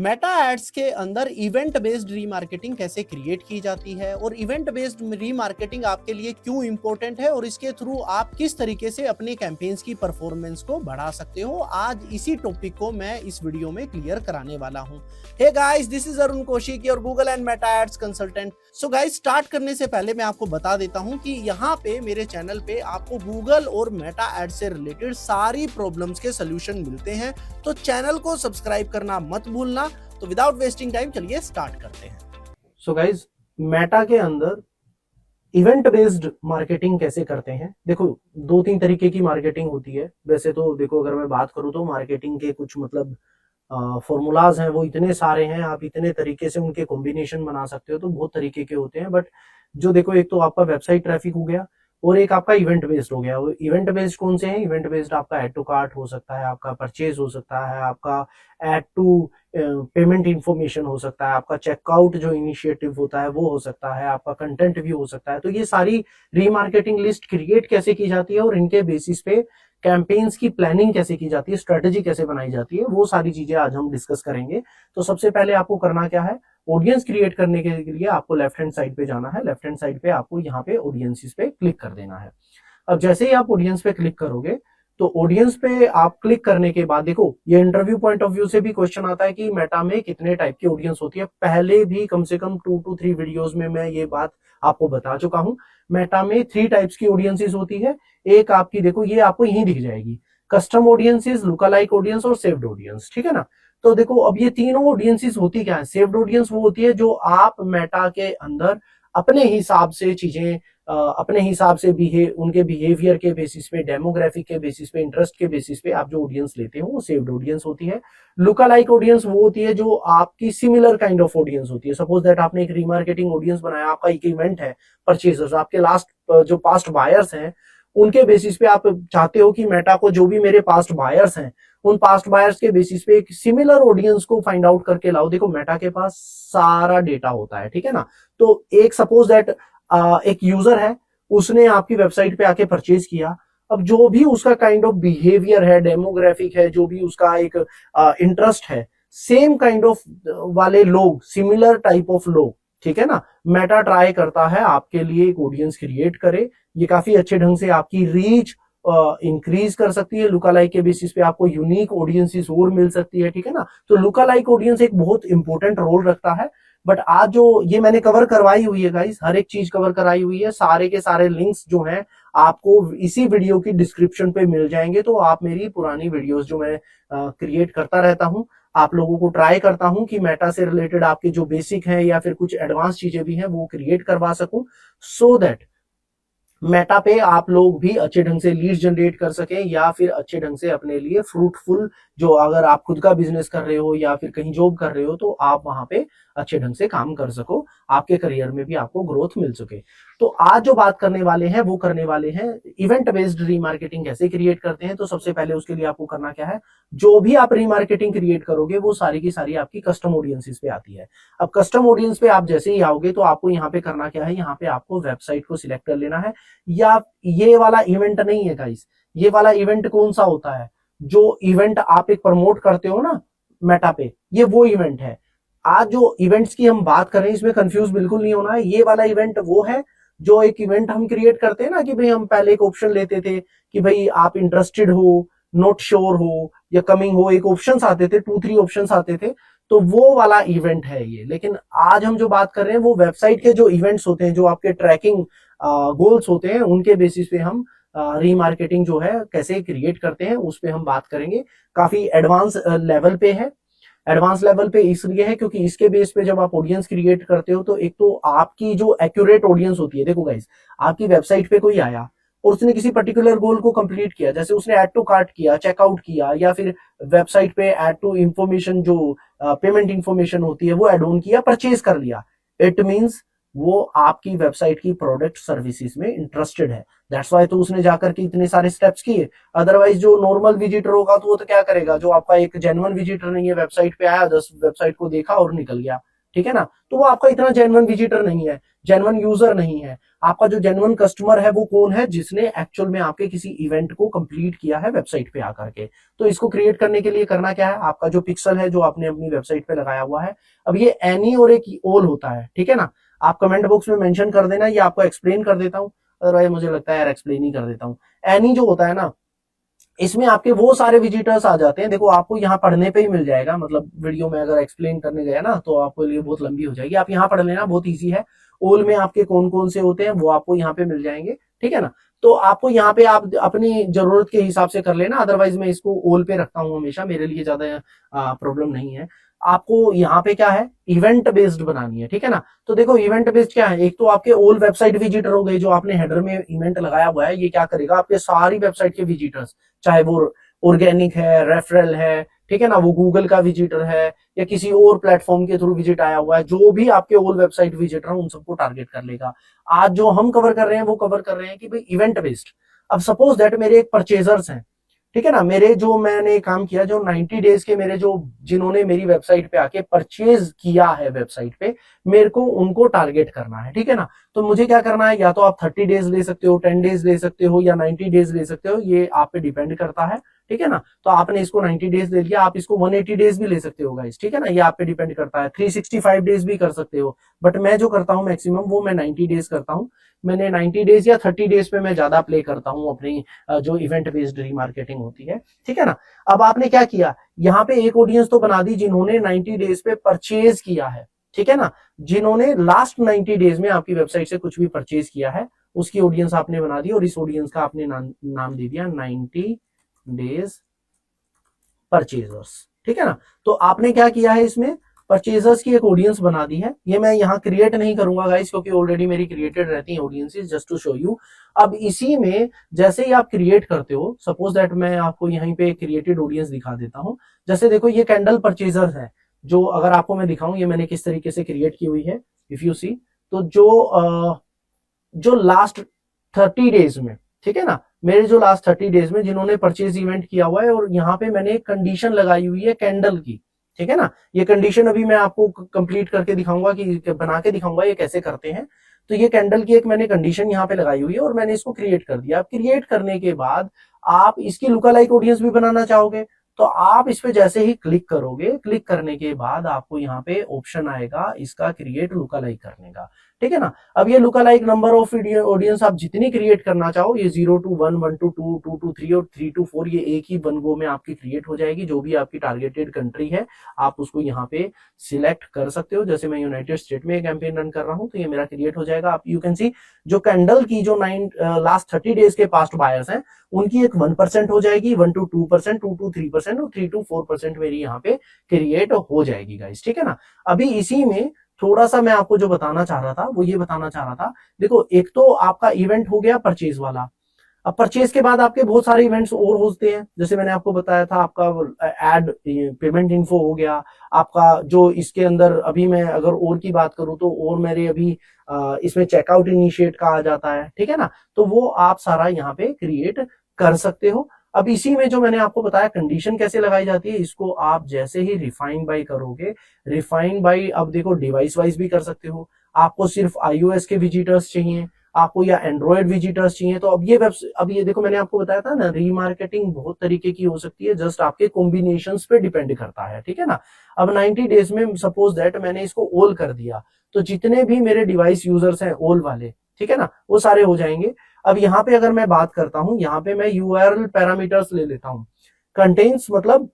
Meta ads के अंदर event based remarketing कैसे क्रिएट की जाती है और इवेंट बेस्ड रीमार्केटिंग आपके लिए क्यों इंपॉर्टेंट है और इसके थ्रू आप किस तरीके से अपने कैंपेन्स की परफॉर्मेंस को बढ़ा सकते हो, आज इसी टॉपिक को मैं इस वीडियो में क्लियर कराने वाला हूं। Hey guys, this is Arun Kaushik, your Google and Meta ads consultant. So guys, start करने से पहले मैं आपको बता देता हूं कि यहाँ पे मेरे चैनल पे आपको गूगल और मेटा एड्स से रिलेटेड सारी प्रॉब्लम्स के सोल्यूशन मिलते हैं, तो चैनल को सब्सक्राइब करना मत भूलना। तो विदाउट वेस्टिंग टाइम चलिए स्टार्ट करते हैं। सो गाइज, मेटा के अंदर इवेंट बेस्ड मार्केटिंग कैसे करते हैं। देखो, दो तीन तरीके की मार्केटिंग होती है। वैसे तो देखो, अगर मैं बात करूं तो मार्केटिंग के कुछ फॉर्मूलाज हैं, वो इतने सारे हैं, आप इतने तरीके से उनके कॉम्बिनेशन बना सकते हो, तो बहुत तरीके के होते हैं। बट जो देखो, एक तो आपका वेबसाइट ट्रैफिक हो गया और एक आपका इवेंट बेस्ड हो गया। वो इवेंट बेस्ड कौन से हैं? इवेंट बेस्ड आपका ऐड टू कार्ट हो सकता है, आपका परचेज हो सकता है, आपका ऐड टू पेमेंट इंफॉर्मेशन हो सकता है, आपका चेकआउट जो इनिशिएटिव होता है वो हो सकता है, आपका कंटेंट भी हो सकता है। तो ये सारी रीमार्केटिंग लिस्ट क्रिएट कैसे की जाती है और इनके बेसिस पे कैंपेन्स की प्लानिंग कैसे की जाती है, स्ट्रेटेजी कैसे बनाई जाती है, वो सारी चीजें आज हम डिस्कस करेंगे। तो सबसे पहले आपको करना क्या है, ऑडियंस क्रिएट करने के लिए आपको लेफ्ट हैंड साइड पे जाना है। लेफ्ट हैंड साइड पे आपको यहाँ पे ऑडियंसेस पे क्लिक कर देना है। अब जैसे ही आप ऑडियंस पे क्लिक करोगे तो ऑडियंस पे आप क्लिक करने के बाद देखो, ये इंटरव्यू पॉइंट ऑफ व्यू से भी क्वेश्चन आता है कि मेटा में कितने टाइप की ऑडियंस होती है। पहले भी कम से कम 2 to 3 वीडियोस में मैं ये बात आपको बता चुका हूं। मेटा में 3 टाइप्स की ऑडियंसेस होती है। एक आपकी, देखो ये आपको यहीं दिख जाएगी, कस्टम ऑडियंसेस, लुकालाइक ऑडियंस और सेव्ड ऑडियंस। ठीक है ना। तो देखो, अब ये तीनों ऑडियंसेस होती क्या है? सेव्ड ऑडियंस वो होती है जो आप मेटा के अंदर अपने हिसाब से चीजें अपने हिसाब से उनके बिहेवियर के बेसिस पे, डेमोग्राफिक के बेसिस पे, इंटरेस्ट के बेसिस पे आप जो ऑडियंस लेते हो वो सेव्ड ऑडियंस होती है। लुका लाइक ऑडियंस वो होती है जो आपकी सिमिलर काइंड ऑफ ऑडियंस होती है। सपोज दैट आपने एक रीमार्केटिंग ऑडियंस बनाया, आपका एक इवेंट है, परचेजर्स, आपके लास्ट जो पास्ट बायर्स हैं, उनके बेसिस पे आप चाहते हो कि मेटा को जो भी मेरे पास्ट बायर्स हैं, उन पास्ट बायर्स के बेसिस पे एक सिमिलर ऑडियंस को फाइंड आउट करके लाओ। देखो, मेटा के पास सारा डेटा होता है, ठीक है ना। तो एक सपोज दैट एक यूजर है, उसने आपकी वेबसाइट पे आके परचेज किया। अब जो भी उसका काइंड ऑफ बिहेवियर है, डेमोग्राफिक है, जो भी उसका एक इंटरेस्ट है, सेम काइंड ऑफ वाले लोग, सिमिलर टाइप ऑफ लोग, ठीक है ना, मेटा ट्राई करता है आपके लिए एक ऑडियंस क्रिएट करे। ये काफी अच्छे ढंग से आपकी रीच इंक्रीज कर सकती है। लुका लाइक के बेसिस पे आपको यूनिक ऑडियंसेस और मिल सकती है, ठीक है ना। तो लुका लाइक ऑडियंस एक बहुत इंपॉर्टेंट रोल रखता है। बट आज जो ये मैंने कवर करवाई हुई है गाइस, हर एक चीज कवर कराई हुई है, सारे के सारे लिंक्स जो हैं आपको इसी वीडियो की डिस्क्रिप्शन पे मिल जाएंगे। तो आप मेरी पुरानी वीडियोस जो मैं क्रिएट करता रहता हूं, आप लोगों को ट्राई करता हूं कि मेटा से रिलेटेड आपके जो बेसिक हैं या फिर कुछ एडवांस चीजें भी हैं वो क्रिएट करवा सकूं, सो दैट मेटा पे आप लोग भी अच्छे ढंग से लीड जनरेट कर सके या फिर अच्छे ढंग से अपने लिए फ्रूटफुल, जो अगर आप खुद का बिजनेस कर रहे हो या फिर कहीं जॉब कर रहे हो, तो आप वहां पे अच्छे ढंग से काम कर सको, आपके करियर में भी आपको ग्रोथ मिल सके। तो आज जो बात करने वाले हैं वो करने वाले हैं इवेंट बेस्ड रीमार्केटिंग कैसे क्रिएट करते हैं। तो सबसे पहले उसके लिए आपको करना क्या है, जो भी आप रीमार्केटिंग क्रिएट करोगे वो सारी की सारी आपकी कस्टम ऑडियंसेस पे आती है। अब कस्टम ऑडियंस पे आप जैसे ही आओगे तो आपको यहाँ पे करना क्या है, यहाँ पे आपको वेबसाइट को सिलेक्ट कर लेना है। या ये वाला इवेंट नहीं है गाइस, ये वाला इवेंट कौन सा होता है, जो इवेंट आप एक प्रमोट करते हो ना मेटा पे, ये वो इवेंट है। आज जो इवेंट्स की हम बात कर रहे हैं, इसमें कंफ्यूज बिल्कुल नहीं होना है। ये वाला इवेंट वो है जो एक इवेंट हम क्रिएट करते हैं ना, कि भाई हम पहले एक ऑप्शन लेते थे कि भाई आप इंटरेस्टेड हो, नॉट श्योर हो या कमिंग हो, एक ऑप्शंस आते थे, 2-3 ऑप्शंस आते थे। तो वो वाला इवेंट है ये। लेकिन आज हम जो बात कर रहे हैं वो वेबसाइट के जो इवेंट्स होते हैं, जो आपके ट्रैकिंग गोल्स होते हैं, उनके बेसिस पे हम रीमार्केटिंग जो है कैसे क्रिएट करते हैं उस पे हम बात करेंगे। काफी एडवांस लेवल पे है। एडवांस लेवल पे इसलिए है क्योंकि इसके बेस पे जब आप ऑडियंस क्रिएट करते हो तो एक तो आपकी जो एक्यूरेट ऑडियंस होती है, देखो गाइस, आपकी वेबसाइट पे कोई आया और उसने किसी पर्टिकुलर गोल को कंप्लीट किया, जैसे उसने ऐड टू कार्ट किया, चेकआउट किया, या फिर वेबसाइट पे ऐड टू इंफॉर्मेशन, जो पेमेंट इंफॉर्मेशन होती है वो एड ऑन किया, परचेज कर लिया। इट मींस वो आपकी वेबसाइट की प्रोडक्ट सर्विसेज में इंटरेस्टेड है। दैट्स वाई तो उसने जाकर के इतने सारे स्टेप्स किए। अदरवाइज जो नॉर्मल विजिटर होगा तो वो तो क्या करेगा, जो आपका एक जेन्युइन विजिटर नहीं है, वेबसाइट पे आया, 10 वेबसाइट को देखा और निकल गया, ठीक है ना, तो वो आपका इतना जेन्युइन विजिटर नहीं है। जेन्युइन यूजर नहीं है। आपका जो जेन्युइन कस्टमर है वो कौन है, जिसने एक्चुअल में आपके किसी इवेंट को कंप्लीट किया है वेबसाइट पे आकर के। तो इसको क्रिएट करने के लिए करना क्या है, आपका जो पिक्सल है जो आपने अपनी वेबसाइट पे लगाया हुआ है, अब ये एनी और एक ओल होता है, ठीक है ना। आप कमेंट बॉक्स में मेंशन कर देना, ये आपको एक्सप्लेन कर देता हूं, अदरवाइज मुझे लगता है यार एक्सप्लेन ही कर देता हूं। एनी जो होता है ना, इसमें आपके वो सारे विजिटर्स आ जाते हैं। देखो आपको यहाँ पढ़ने पे ही मिल जाएगा, मतलब वीडियो में अगर एक्सप्लेन करने गया ना तो आपके लिए बहुत लंबी हो जाएगी, आप यहाँ पढ़ लेना, बहुत ईजी है। ओल में आपके कौन कौन से होते हैं वो आपको यहाँ पे मिल जाएंगे, ठीक है ना। तो आपको यहाँ पे आप अपनी जरूरत के हिसाब से कर लेना, अदरवाइज मैं इसको ओल पे रखता हूँ हमेशा, मेरे लिए ज्यादा प्रॉब्लम नहीं है। आपको यहाँ पे क्या है, इवेंट बेस्ड बनानी है, ठीक है ना। तो देखो इवेंट बेस्ड क्या है, एक तो आपके ओल वेबसाइट विजिटर हो गए, जो आपने हेडर में इवेंट लगाया हुआ है, ये क्या करेगा, आपके सारी वेबसाइट के विजिटर्स, चाहे वो ऑर्गेनिक है, रेफरल है, ठीक है ना, वो गूगल का विजिटर है या किसी और प्लेटफॉर्म के थ्रू विजिट आया हुआ है, जो भी आपके ओल वेबसाइट विजिटर है उन सबको टारगेट कर लेगा। आज जो हम कवर कर रहे हैं वो कवर कर रहे हैं कि भाई इवेंट बेस्ड। अब सपोज दैट मेरे एक परचेजर्स हैं, ठीक है ना, मेरे जो मैंने काम किया, जो 90 डेज के मेरे जो जिन्होंने मेरी वेबसाइट पे आके परचेज किया है वेबसाइट पे, मेरे को उनको टारगेट करना है, ठीक है ना। तो मुझे क्या करना है, या तो आप 30 डेज ले सकते हो, 10 डेज ले सकते हो, या 90 डेज ले सकते हो, ये आप पे डिपेंड करता है, ठीक है ना। तो आपने इसको 90 डेज ले लिया, आप इसको 180 डेज भी ले सकते हो गाइस, ठीक है ना, ये आप पे डिपेंड करता है। 365 डेज भी कर सकते हो, बट मैं जो करता हूँ मैक्सिमम वो मैं 90 डेज करता हूँ। मैंने 90 डेज या 30 डेज पे मैं ज्यादा प्ले करता हूँ अपनी जो इवेंट बेस्ड रीमार्केटिंग होती है, ठीक है ना। अब आपने क्या किया, यहाँ पे एक ऑडियंस तो बना दी जिन्होंने 90 डेज पे परचेज किया है, ठीक है ना, जिन्होंने लास्ट 90 डेज में आपकी वेबसाइट से कुछ भी परचेज किया है, उसकी ऑडियंस आपने बना दी, और इस ऑडियंस का आपने नाम दे दिया 90 डेज परचेजर्स, ठीक है ना। तो आपने क्या किया है, इसमें परचेजर्स की एक ऑडियंस बना दी है। ये मैं यहाँ क्रिएट नहीं करूंगा गाइस, क्योंकि ऑलरेडी मेरी क्रिएटेड रहती है audiences, just to show you. अब इसी में जैसे ही आप क्रिएट करते हो, सपोज दैट मैं आपको यहीं पे क्रिएटेड ऑडियंस दिखा देता हूं। जैसे देखो ये कैंडल परचेजर्स है, जो अगर आपको मैं दिखाऊं ये मैंने किस तरीके से क्रिएट की हुई है, इफ यू सी, तो जो लास्ट 30 डेज में, ठीक है ना, मेरे जो लास्ट 30 डेज में जिन्होंने परचेज इवेंट किया हुआ है, और यहाँ पे मैंने एक कंडीशन लगाई हुई है कैंडल की, ठीक है ना। ये कंडीशन अभी मैं आपको कंप्लीट करके दिखाऊंगा, कि बना के दिखाऊंगा ये कैसे करते हैं। तो ये कैंडल की एक मैंने कंडीशन यहाँ पे लगाई हुई है, और मैंने इसको क्रिएट कर दिया। अब क्रिएट करने के बाद आप इसकी लुकालाइक ऑडियंस भी बनाना चाहोगे, तो आप इस पे जैसे ही क्लिक करोगे, क्लिक करने के बाद आपको यहाँ पे ऑप्शन आएगा इसका क्रिएट लुकालाइक करने का, ठीक है ना। अब ये लुकालाइक नंबर ऑफ ऑडियंस आप जितनी क्रिएट करना चाहो, ये 0 to 1, 1 to 2, 2 to 3 और 3 to 4, ये एक ही वन गो में आपकी क्रिएट हो जाएगी। जो भी आपकी टारगेटेड कंट्री है आप उसको यहाँ पे सिलेक्ट कर सकते हो। जैसे मैं यूनाइटेड स्टेट में कैंपेन रन कर रहा हूँ, तो ये मेरा क्रिएट हो जाएगा। आप यू कैन सी जो कैंडल की जो लास्ट 30 डेज के पास्ट बायर्स हैं, उनकी एक 1% हो जाएगी, 1 to 2%, 2 to 3% और 3 to 4% मेरी यहाँ पे क्रिएट हो जाएगी गाइस, ठीक है ना। अभी इसी में थोड़ा सा मैं आपको जो बताना चाह रहा था वो ये बताना चाह रहा था, देखो एक तो आपका इवेंट हो गया परचेज वाला। अब परचेज के बाद आपके बहुत सारे इवेंट्स और होते हैं, जैसे मैंने आपको बताया था, आपका एड पेमेंट इन्फो हो गया, आपका जो इसके अंदर अभी मैं अगर और की बात करूं तो और मेरे अभी इसमें चेकआउट इनिशिएट का आ जाता है, ठीक है ना। तो वो आप सारा यहाँ पे क्रिएट कर सकते हो। अब इसी में जो मैंने आपको बताया कंडीशन कैसे लगाई जाती है, इसको आप जैसे ही रिफाइन बाय करोगे, रिफाइन बाय अब देखो डिवाइस वाइज भी कर सकते हो। आपको सिर्फ iOS के विजिटर्स चाहिए, आपको या एंड्रॉयड विजिटर्स चाहिए, तो अब ये देखो मैंने आपको बताया था ना, रीमार्केटिंग बहुत तरीके की हो सकती है, जस्ट आपके कॉम्बिनेशंस पे डिपेंड करता है, ठीक है ना। अब 90 डेज में सपोज दैट मैंने इसको ऑल कर दिया, तो जितने भी मेरे डिवाइस यूजर्स हैं ऑल वाले, ठीक है ना, वो सारे हो जाएंगे। अब यहाँ पे अगर मैं बात करता हूं, यहाँ पे मैं यूआरएल पैरामीटर्स ले लेता हूं। कंटेन्स मतलब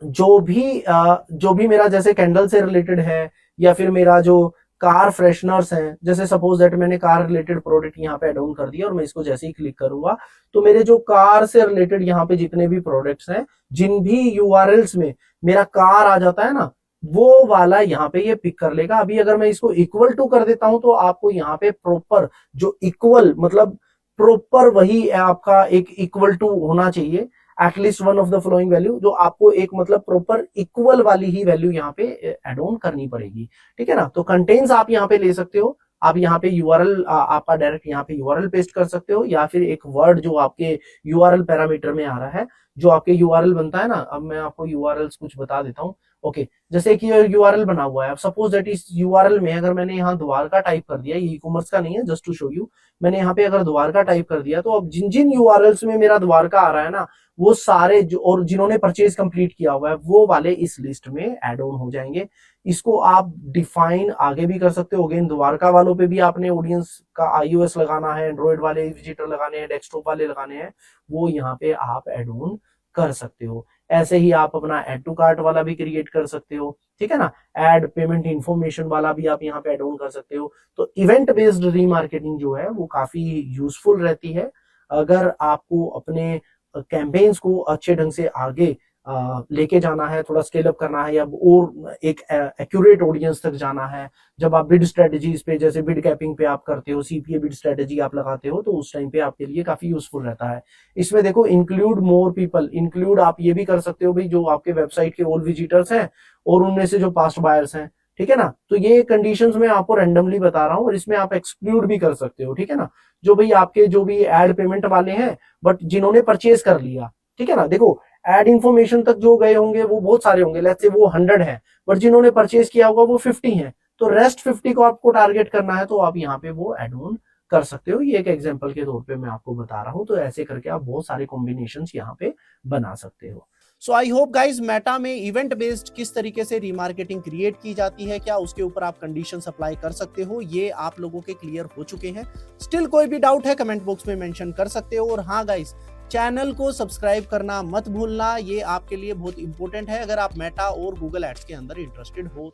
जो भी मेरा जैसे कैंडल से रिलेटेड है, या फिर मेरा जो कार फ्रेशनर्स हैं, जैसे सपोज दैट मैंने कार रिलेटेड प्रोडक्ट यहाँ पे एड ऑन कर दिया, और मैं इसको जैसे ही क्लिक करूंगा तो मेरे जो कार से रिलेटेड यहाँ पे जितने भी प्रोडक्ट्स हैं, जिन भी यूआरएल्स में मेरा कार आ जाता है ना, वो वाला यहाँ पे ये पिक कर लेगा। अभी अगर मैं इसको इक्वल टू कर देता हूं, तो आपको यहाँ पे प्रॉपर जो इक्वल मतलब प्रॉपर वही आपका एक इक्वल टू होना चाहिए, at least one of the flowing value, जो आपको एक मतलब प्रॉपर इक्वल वाली ही वैल्यू यहाँ पे एड ऑन करनी पड़ेगी, ठीक है ना। तो कंटेन्स आप यहाँ पे ले सकते हो, आप यहाँ पे यूआरएल आपका डायरेक्ट यहाँ पे यूआरएल पेस्ट कर सकते हो, या फिर एक वर्ड जो आपके यूआरएल पैरामीटर में आ रहा है, जो आपके यूआरएल बनता है ना। अब मैं आपको यूआरएल्स कुछ बता देता हूँ, ओके, जैसे कि यूआरएल बना हुआ है, अब सपोज दैट इस यूआरएल में अगर मैंने यहाँ द्वारका टाइप कर दिया, ये ई कॉमर्स का नहीं है, जस्ट टू शो यू, मैंने यहाँ पे अगर द्वारका टाइप कर दिया, तो अब जिन जिन यूआरएल्स में मेरा द्वारका आ रहा है ना, वो सारे जो और जिन्होंने परचेज कंप्लीट किया हुआ है वो वाले इस लिस्ट में ऐड ऑन हो जाएंगे। इसको आप डिफाइन आगे भी कर सकते हो। अगेन द्वारका वालों पे भी आपने ऑडियंस का iOS लगाना है, एंड्रॉइड वाले विजिटर लगाने हैं, डेस्कटॉप वाले लगाने हैं, वो यहाँ पे आप ऐड ऑन कर सकते हो। ऐसे ही आप अपना ऐड टू कार्ट वाला भी क्रिएट कर सकते हो, ठीक है ना। ऐड पेमेंट इंफॉर्मेशन वाला भी आप यहाँ पे ऐड ऑन कर सकते हो। तो इवेंट बेस्ड रीमार्केटिंग जो है वो काफी यूजफुल रहती है अगर आपको अपने कैंपेन्स को अच्छे ढंग से आगे लेके जाना है, थोड़ा स्केल अप करना है, या और एक एक्यूरेट ऑडियंस तक जाना है। जब आप बिड स्ट्रेटजीज पे, जैसे बिड कैपिंग पे आप करते हो, सीपीए बिड स्ट्रेटजी आप लगाते हो, तो उस टाइम पे आपके लिए काफी यूजफुल रहता है। इसमें देखो इंक्लूड मोर पीपल, इंक्लूड आप ये भी कर सकते हो भाई, जो आपके वेबसाइट के ऑल विजिटर्स हैं और उनमें से जो पास्ट बायर्स हैं, ठीक है ना। तो ये कंडीशंस में आपको रैंडमली बता रहा हूँ, और इसमें आप एक्सक्लूड भी कर सकते हो, ठीक है ना। जो भाई आपके जो भी एड पेमेंट वाले हैं बट जिन्होंने परचेज कर लिया, ठीक है ना। देखो एड इन्फॉर्मेशन तक जो गए होंगे वो बहुत सारे होंगे, लेट्स से वो 100 है, बट जिन्होंने परचेज किया होगा वो 50 है, तो रेस्ट 50 को आपको टारगेट करना है, तो आप यहाँ पे वो एड ऑन कर सकते हो। ये एक एग्जांपल के तौर पे मैं आपको बता रहा हूँ। तो ऐसे करके आप बहुत सारे कॉम्बिनेशंस यहाँ पे बना सकते हो। सो आई होप गाइज मेटा में इवेंट बेस्ड किस तरीके से रीमार्केटिंग क्रिएट की जाती है, क्या उसके ऊपर आप कंडीशन अप्लाई कर सकते हो, ये आप लोगों के क्लियर हो चुके हैं। स्टिल कोई भी डाउट है कमेंट बॉक्स में मेंशन कर सकते हो। और हाँ गाइज, चैनल को सब्सक्राइब करना मत भूलना, ये आपके लिए बहुत इंपॉर्टेंट है अगर आप मेटा और गूगल एड्स के अंदर इंटरेस्टेड हो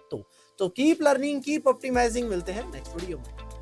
तो कीप लर्निंग, कीप ऑप्टिमाइजिंग। मिलते हैं नेक्स्ट वीडियो में।